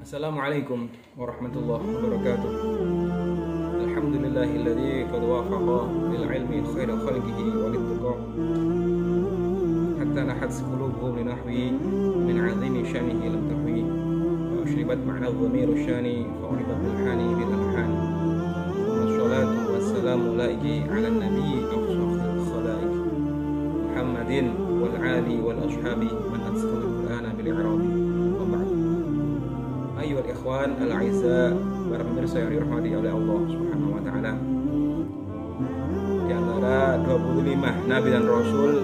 Assalamualaikum warahmatullahi wabarakatuh. Alhamdulillahilladzi qad wafaqa lil ilmi khaira khalqihi wa littuqa hatta nahat qulubuhum li nahwi min 'azimi syanihi lam tahwi wa ushribat ma'na dhamiru syani fa uribat bil hani bil alhan. Wassalatu wassalamu laiki 'ala nabi afshal khalaik Muhammadin wal 'ali wal ashabi man atsqal al-Qur'ana bil i'rabi. Ayyuhal ikhwan al-a'izza, para pemirsa yang dirahmati oleh Allah Subhanahu wa taala. Di antara 25 nabi dan rasul,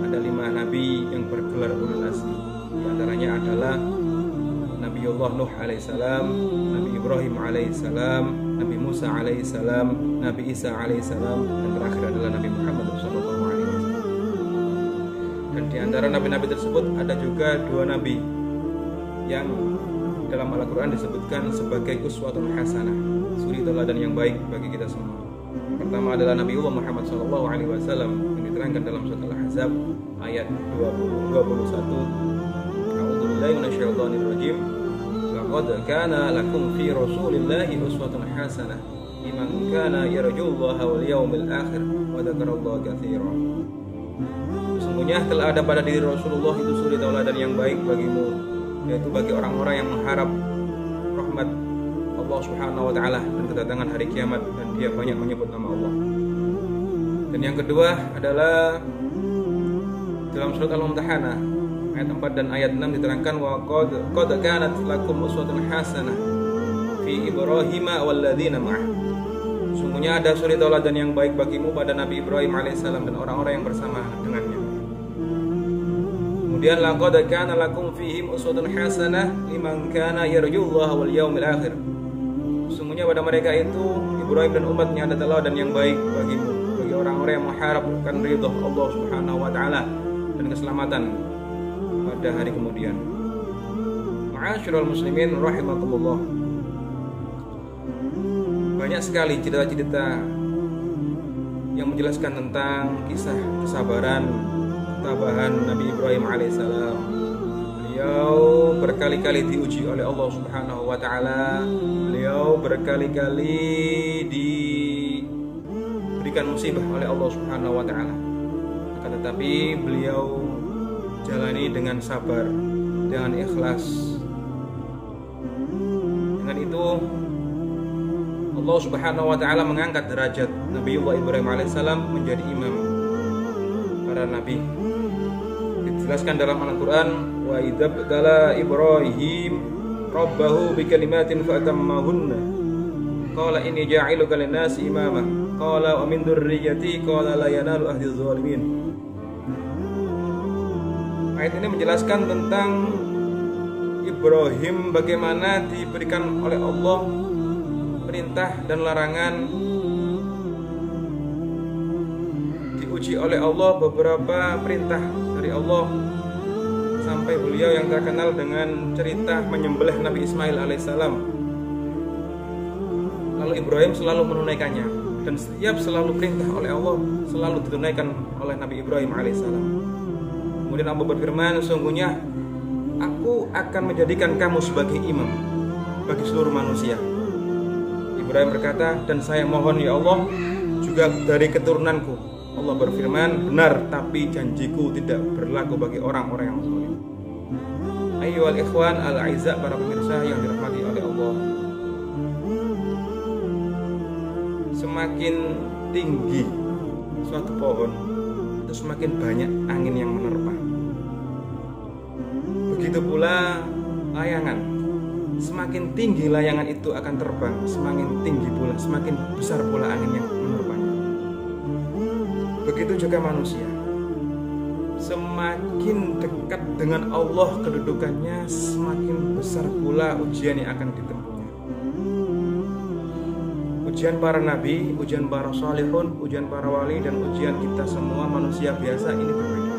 ada 5 nabi yang bergelar ulul azmi. Di antaranya adalah Nabiullah Nuh alaihissalam, Nabi Ibrahim alaihissalam, Nabi Musa alaihissalam, Nabi Isa alaihissalam, dan terakhir adalah Nabi Muhammad sallallahu alaihi wasallam. Dan di antara nabi-nabi tersebut ada juga 2 nabi yang dalam Al-Quran disebutkan sebagai uswatun hasanah, suri teladan yang baik bagi kita semua. Pertama adalah Nabiullah Muhammad sallallahu alaihi wasallam yang diterangkan dalam surat Al-Ahzab ayat 21. A'udzubillahi minasyaitonir rajim. Laqad kana lakum fi Rasulillahi uswatun hasanah liman kana yarjullaha wal yawmil akhir wa dzakarallaha katsiran. Sesungguhnya telah ada pada diri Rasulullah itu suri teladan yang baik bagimu, yaitu bagi orang-orang yang mengharap rahmat Allah Subhanahu wa taala dan kedatangan hari kiamat, dan dia banyak menyebut nama Allah. Dan yang kedua adalah dalam surat Al-Mumtahanah ayat 4 dan ayat 6 diterangkan wa qad kanat lakum uswatun hasanah fi Ibrahim wal ladzina ma'ah. Sungguhnya ada suri tauladan yang baik bagimu pada Nabi Ibrahim alaihissalam dan orang-orang yang bersama dengannya. Kemudian laqad kana lakum fihim uswatun hasanah liman kana yarjullaha wal yawmil akhir. Sungguhnya pada mereka itu Ibrahim dan umatnya ada teladan yang baik bagimu, bagi orang-orang yang mengharapkan ridha Allah Subhanahu wa taala dan keselamatan pada hari kemudian. Ma'asyiral muslimin rahimakumullah. Banyak sekali cerita-cerita yang menjelaskan tentang kisah kesabaran ketabahan Nabi Ibrahim alaihissalam. Beliau berkali-kali diuji oleh Allah Subhanahu wa taala. Beliau berkali-kali diberikan musibah oleh Allah Subhanahu wa taala. Akan tetapi beliau jalani dengan sabar, dengan ikhlas. Dengan itu Allah Subhanahu wa taala mengangkat derajat Nabiullah Ibrahim alaihissalam menjadi imam para nabi. Dijelaskan dalam Al-Quran, wa idzabtala Ibrahim rabbahu bikalimatin fatammahunna qala inni ja'iluka lin-nasi imama qala wa min dzurriyyati qala la yanalu ahdi dzalimin. Ayat ini menjelaskan tentang Ibrahim bagaimana diberikan oleh Allah perintah dan larangan, diuji oleh Allah beberapa perintah dari Allah, sampai beliau yang terkenal dengan cerita menyembelih Nabi Ismail alaihissalam. Lalu Ibrahim selalu menunaikannya, dan setiap selalu perintah oleh Allah selalu ditunaikan oleh Nabi Ibrahim alaihissalam. Kemudian Allah berfirman, sungguhnya aku akan menjadikan kamu sebagai imam bagi seluruh manusia. Ibrahim berkata, dan saya mohon ya Allah juga dari keturunanku. Allah berfirman, benar, tapi janjiku tidak berlaku bagi orang-orang yang zalim. Ayyuhal ikhwan al-a'izza, para pemirsa yang dirahmati oleh Allah. Semakin tinggi suatu pohon, itu semakin banyak angin yang menerpa. Begitu pula layangan. Semakin tinggi layangan itu akan terbang, semakin tinggi pula, semakin besar pula angin yang menerpanya. Begitu juga manusia. Semakin dekat dengan Allah kedudukannya, semakin besar pula ujian yang akan ditempuhnya. Ujian para nabi, ujian para salihun, ujian para wali, dan ujian kita semua manusia biasa ini berbeda.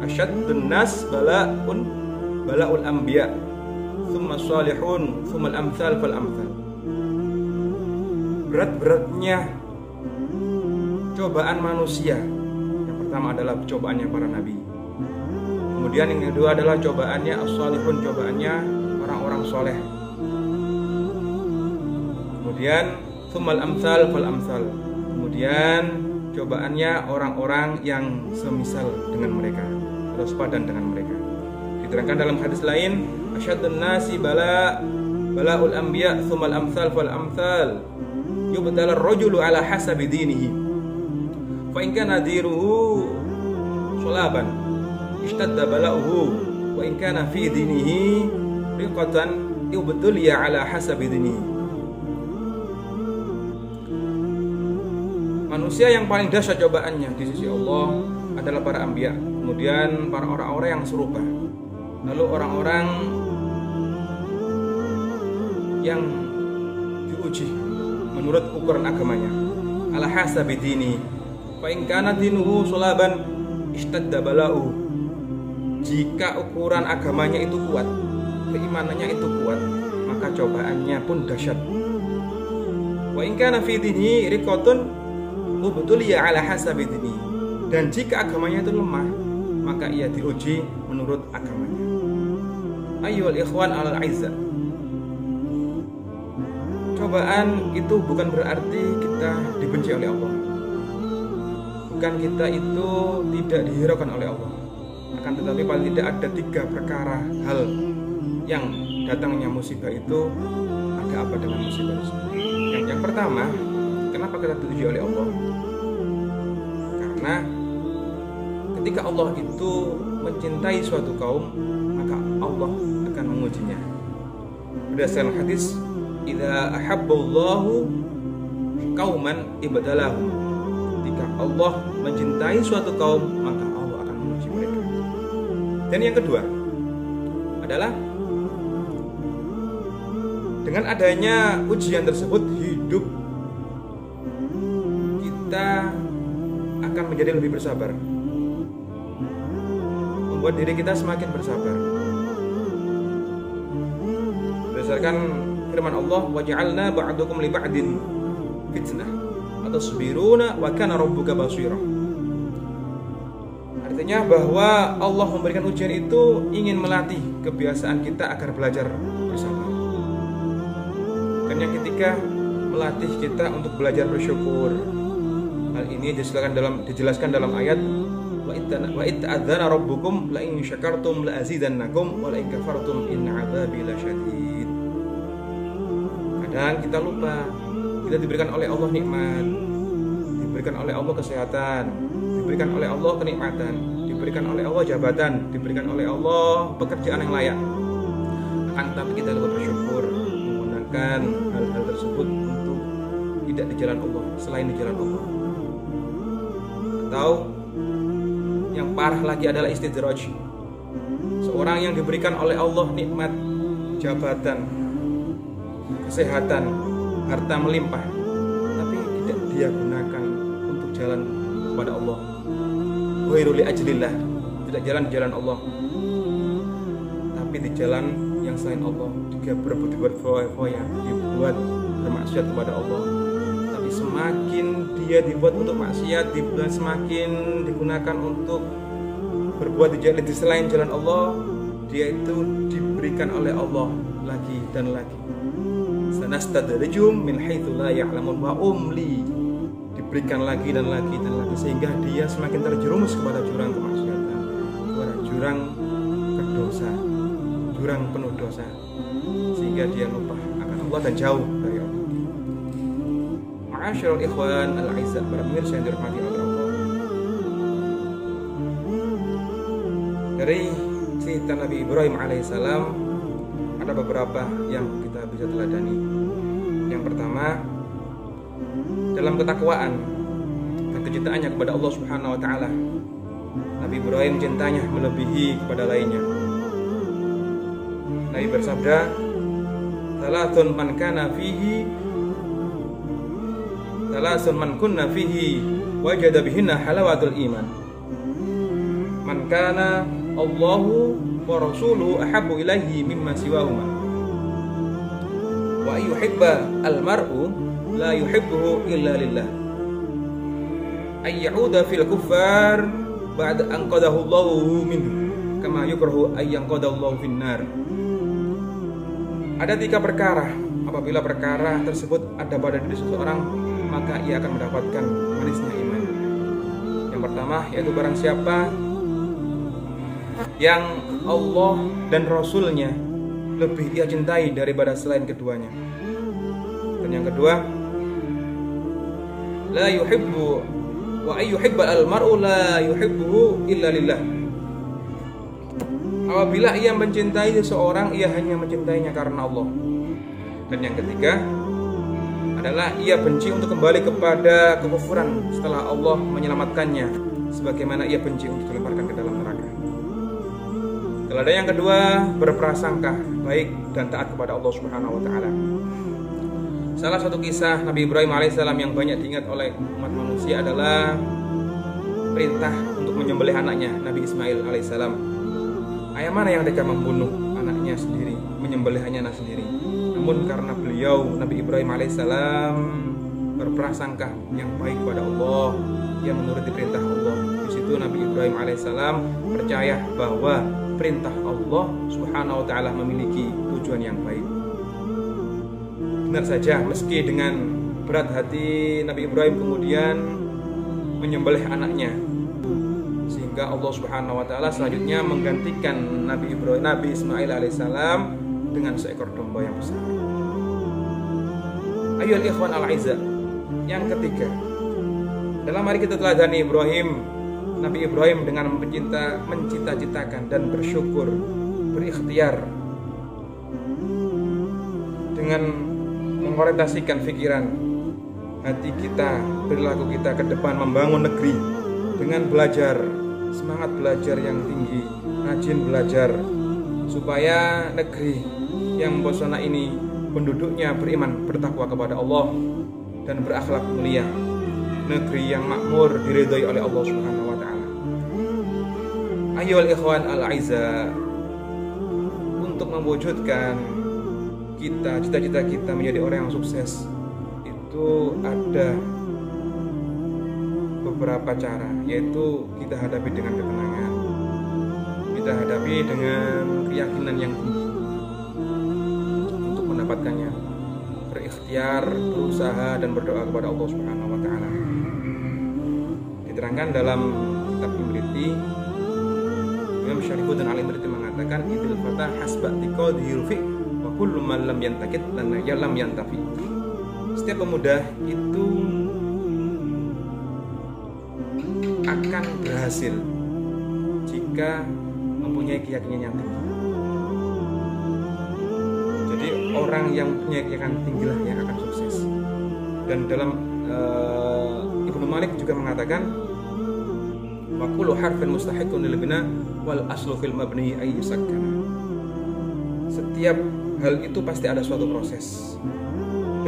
Asyaddun nas bala'ul anbiya, thumma salihun, thumma al-amthal fal-amthal. Berat-beratnya cobaan manusia, yang pertama adalah cobaannya para nabi. Kemudian yang kedua adalah cobaannya as-salihun, cobaannya para orang-orang soleh. Kemudian tsummal amsal fal amsal. Kemudian cobaannya orang-orang yang semisal dengan mereka atau sepadan dengan mereka. Diterangkan dalam hadis lain, asyaddun nasi bala'ul anbiya tsummal amsal fal amsal. Yubtala ar-rajulu ala hasabi dinihi. Fa in kana diruhu sulaban ishtadda bala'uhu wa in kana fi dinihi riqatan yubtuliya ala hasabi dinihi. Manusia yang paling dahsyat cobaannya di sisi Allah adalah para anbiya, kemudian para orang-orang yang serupa, lalu orang-orang yang diuji menurut ukuran agamanya ala hasabi dini. Fa in kana dinuhu sulaban ishtadda bala'u. Jika ukuran agamanya itu kuat, keimanannya itu kuat, maka cobaannya pun dahsyat. Wa in kana fi dinihi riqatun ubtuliya ala hasabi dini. Dan jika agamanya itu lemah, maka ia diuji menurut agamanya. Ayyuhal ikhwan alal aizza. Cobaan itu bukan berarti kita dibenci oleh Allah. Bukan kita itu tidak dihiraukan oleh Allah. Akan tetapi paling tidak ada 3 perkara hal yang datangnya musibah itu ada apa dengan musibah tersebut. Yang pertama, kenapa kita diuji oleh Allah? Karena ketika Allah itu mencintai suatu kaum, maka Allah akan mengujinya. Berdasarkan hadis, idza ahabballahu qauman ibtalahum. Ketika Allah mencintai suatu kaum, maka Allah akan menguji mereka. Dan yang kedua adalah dengan adanya ujian tersebut, hidup kita akan menjadi lebih bersabar, membuat diri kita semakin bersabar. Berdasarkan firman Allah, waja'alna ba'dukum li ba'din fitnah atasbiruna wa kana rabbuka basira. Artinya bahwa Allah memberikan ujian itu ingin melatih kebiasaan kita agar belajar bersabar. Dan yang ketiga, melatih kita untuk belajar bersyukur. Hal ini dijelaskan dalam ayat wa itta'adzana rabbukum la in syakartum la azidannakum wa la in kafartum inna 'adzabi lasyadid. Kadang kita lupa, kita diberikan oleh Allah nikmat, diberikan oleh Allah kesehatan, diberikan oleh Allah kenikmatan, diberikan oleh Allah jabatan, diberikan oleh Allah pekerjaan yang layak. Akan tetapi kita lupa bersyukur, menggunakan hal-hal tersebut untuk tidak di jalan Allah, selain di jalan Allah. Atau yang parah lagi adalah istidraj. Seorang yang diberikan oleh Allah nikmat, jabatan, kesehatan, harta melimpah, tapi tidak dia gunakan untuk jalan kepada Allah. Ghairu li ajlillah, tidak jalan di jalan Allah, tapi di jalan yang selain Allah. Dia berbuat foya-foya, dibuat bermaksiat kepada Allah. Tapi semakin dia dibuat untuk maksiat, semakin digunakan untuk berbuat di selain jalan Allah, dia itu diberikan oleh Allah lagi dan lagi. Sanastadrijum min haitsu la ya'lamun wa umli, diberikan lagi dan lagi dan lagi, sehingga dia semakin terjerumus kepada jurang kemaksiatan, kepada jurang berdosa, jurang penuh dosa, sehingga dia lupa akan Allah dan jauh dari Allah. Ma'asyiral ikhwan al-a'izzah, para pemirsa yang dirahmati oleh Allah. Dari cerita Nabi Ibrahim alaihissalam ada beberapa yang kita bisa teladani. Yang pertama, dalam ketakwaan dan kecintaannya kepada Allah Subhanahu wa taala, Nabi Ibrahim cintanya melebihi kepada lainnya. Nabi bersabda, "Salatun man kunna fihi wajada bihinna halawatul iman. Man kana Allahu wa rasuluhu ahabbu ilaihi mimma siwahuma. Wa yuhibba al-mar'u la yuhibbuhu illa lillah. Ay ya'uda fil kuffar ba'da an qadahu Allahu minhu kama yukrahu ay yanqadahu Allahu fin nar." Ada 3 perkara. Apabila perkara tersebut ada pada diri seseorang, maka ia akan mendapatkan manisnya iman. Yang pertama yaitu barang siapa yang Allah dan Rasulnya lebih ia cintai daripada selain keduanya. Dan yang kedua, la yuhibbu wa ayyuhibba al-mar'u la yuhibbuhu illa lillah. Apabila ia mencintai seseorang, ia hanya mencintainya karena Allah. Dan yang ketiga adalah ia benci untuk kembali kepada kekufuran setelah Allah menyelamatkannya, sebagaimana ia benci untuk dilemparkan ke dalam neraka. Teladan yang kedua, berprasangka baik dan taat kepada Allah Subhanahu wa taala. Salah satu kisah Nabi Ibrahim alaihissalam yang banyak diingat oleh umat manusia adalah perintah untuk menyembelih anaknya, Nabi Ismail alaihissalam. Ayah mana yang tega membunuh anaknya sendiri, menyembelih anaknya sendiri? Namun karena beliau Nabi Ibrahim alaihissalam berprasangka yang baik kepada Allah, ia menuruti perintah Allah. Di situ Nabi Ibrahim alaihissalam percaya bahwa perintah Allah Subhanahu wa taala memiliki tujuan yang baik. Benar saja, meski dengan berat hati Nabi Ibrahim kemudian menyembelih anaknya, sehingga Allah Subhanahu wa taala selanjutnya menggantikan Nabi Ismail alaihissalam dengan seekor domba yang besar. Ayyuhal ikhwan al-aizza, yang ketiga, dalam hari kita teladani Nabi Ibrahim dengan mencita-citakan dan bersyukur, berikhtiar dengan mengorientasikan pikiran hati kita, perilaku kita ke depan membangun negeri dengan belajar, semangat belajar yang tinggi, rajin belajar, supaya negeri yang membosankan ini penduduknya beriman, bertakwa kepada Allah dan berakhlak mulia, negeri yang makmur, diridhai oleh Allah Subhanahu wa taala. Ayyuhal ikhwan al-aizza, untuk mewujudkan cita-cita kita menjadi orang yang sukses, itu ada beberapa cara, yaitu kita hadapi dengan ketenangan, kita hadapi dengan keyakinan yang tinggi. Untuk mendapatkannya, berikhtiar, berusaha dan berdoa kepada Allah Subhanahu wa taala. Diterangkan dalam kitab Imriti, Imam Syarifuddin Al-Imriti mengatakan, idil fata hasba tiqadihi rufi wa kullu man lam yantakid lan lam yantafi. Setiap pemuda itu akan berhasil jika mempunyai keyakinan yang tinggi. Jadi orang yang punya keyakinan tinggi lah yang akan sukses. Dan dalam Ibnu Malik juga mengatakan, wa kullu harfin mustahiqun lil bina wal aslu fil mabni ay yusakkana. Setiap hal itu pasti ada suatu proses,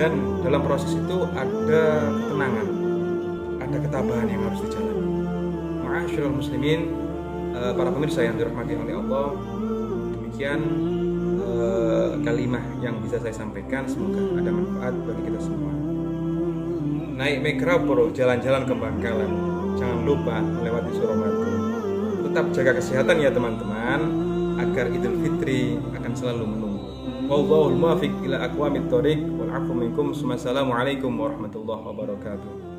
dan dalam proses itu ada ketenangan, ada ketabahan yang harus dijalani. Ma'asyiral muslimin, para pemirsa yang dirahmati oleh Allah, demikian kalimah yang bisa saya sampaikan, semoga ada manfaat bagi kita semua. Naik Mekrapuro, jalan-jalan ke Bangkalan, jangan lupa melewati Suramadu. Tetap jaga kesehatan ya teman-teman, agar Idul Fitri akan selalu menunggu. Wallahul muwaffiq ila aqwamit thoriq wal 'afwu minkum. Wassalamualaikum warahmatullahi wabarakatuh.